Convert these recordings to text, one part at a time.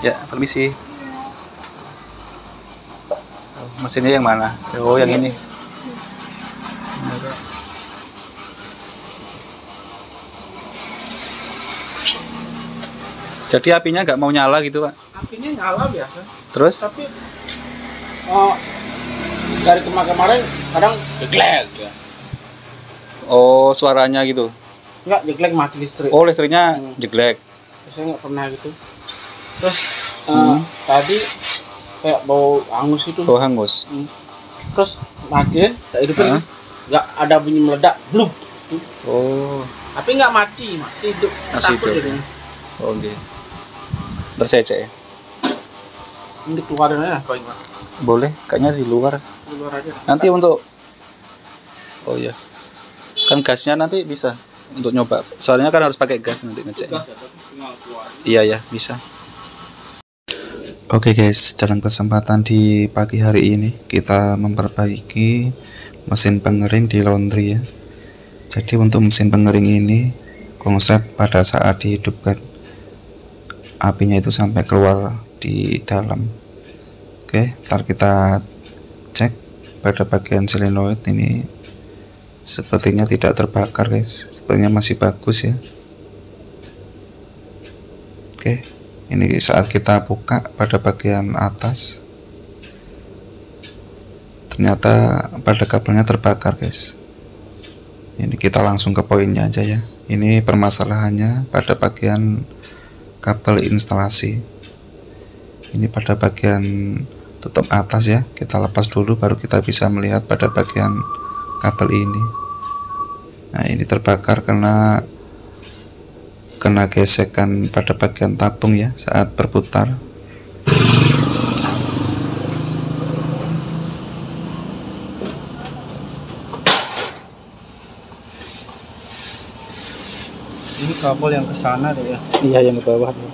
Ya, permisi. Mesinnya yang mana? Oh, yang ini. Jadi apinya nggak mau nyala gitu, Pak? Apinya nyala biasa. Terus? Tapi dari kemarin kadang jeglek ya. Oh, suaranya gitu. Enggak, jeglek mati listrik. Oh, listriknya jeglek. Saya nggak pernah gitu. Terus tadi kayak bau hangus itu. Bau hangus. Terus mati, tak hidupin. Nggak ada bunyi meledak, blub. Oh. Tapi nggak mati, masih hidup. Masih Takut hidup. jadinya. Oh, gitu. Ntar saya cek ya. Ini keluarin aja, kau ingat. Boleh, kayaknya di luar. Di luar aja. Nanti untuk. Oh iya. Kan gasnya nanti bisa untuk nyoba. Soalnya kan harus pakai gas nanti ngecek. Gas ya, tapi tinggal keluarin. Iya ya, bisa. Oke guys, dalam kesempatan di pagi hari ini kita memperbaiki mesin pengering di laundry ya. Jadi untuk mesin pengering ini konslet pada saat dihidupkan apinya itu sampai keluar di dalam. Oke, ntar kita cek pada bagian solenoid ini sepertinya tidak terbakar guys, sepertinya masih bagus ya. Oke, ini saat kita buka pada bagian atas ternyata pada kabelnya terbakar guys. Ini kita langsung ke poinnya aja ya. Ini permasalahannya pada bagian kabel instalasi. Ini pada bagian tutup atas ya, kita lepas dulu baru kita bisa melihat pada bagian kabel ini. Nah, ini terbakar karena kena gesekan pada bagian tabung ya saat berputar. Ini kabel yang ke sana deh ya. Iya, yang ke bawah tuh.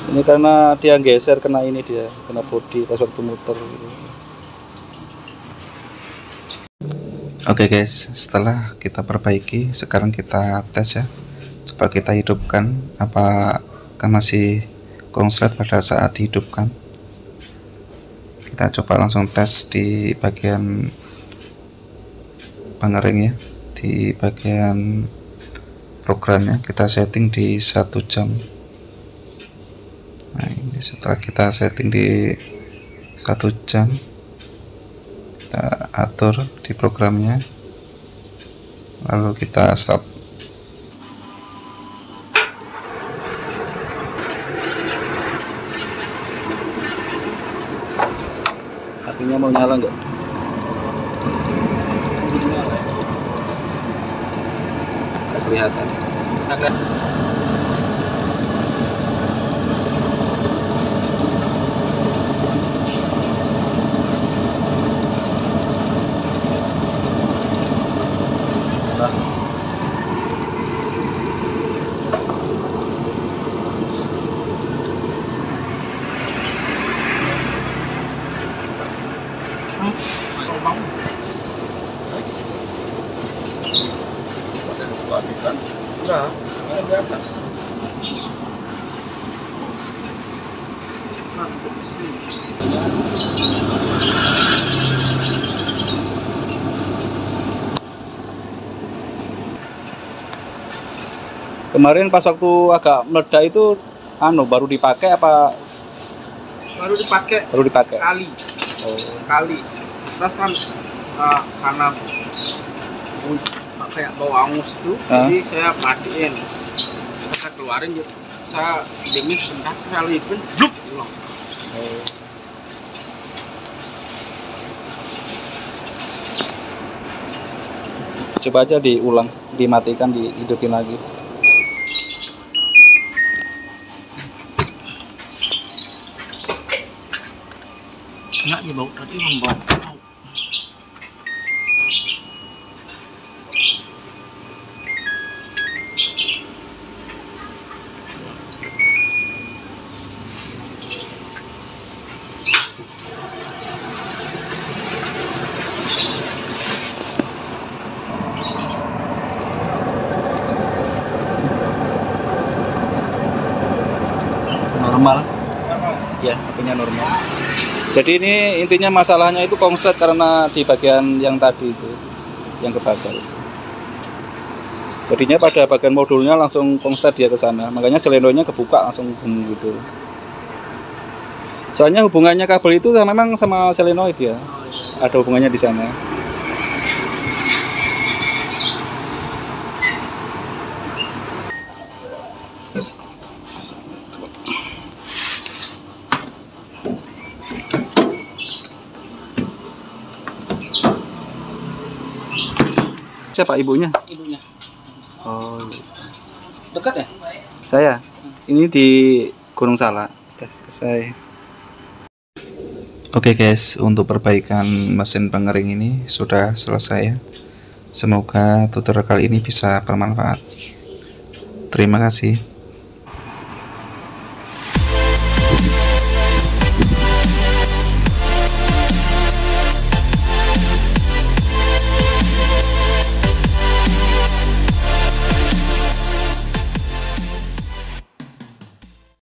Ini karena dia geser, kena ini dia, kena bodi pas waktu muter gitu. Oke guys, setelah kita perbaiki, sekarang kita tes ya. Coba kita hidupkan, apakah masih konslet pada saat dihidupkan. Kita coba langsung tes di bagian pengering ya, di bagian programnya kita setting di 1 jam. Nah, ini setelah kita setting di 1 jam, kita atur di programnya, lalu kita stop. Apinya mau nyala nggak? Nggak kelihatan. Kemarin pas waktu agak meledak itu baru dipakai apa? Baru dipakai. Baru dipakai. Sekali. Oh. Sekali. Terus kan karena kayak bau hangus itu, jadi saya matiin. Saya keluarin, saya dingin sebentar, saya lipin, bluk, hilang. Oh. Coba aja diulang, dimatikan, dihidupin lagi. Enggak, dia bau tadi membau. normal. Ya, HP-nya normal. Jadi ini intinya masalahnya itu konslet karena di bagian yang tadi itu yang kebakar. Jadinya pada bagian modulnya langsung konslet dia ke sana. Makanya selenoidnya kebuka langsung gitu. Soalnya hubungannya kabel itu memang sama selenoid ya. Ada hubungannya di sana. Siapa ibunya? Ibunya. Oh, Dekat ya? saya. Ini di Gunung Salak. Udah selesai. Oke guys, untuk perbaikan mesin pengering ini sudah selesai ya. Semoga tutorial kali ini bisa bermanfaat. Terima kasih.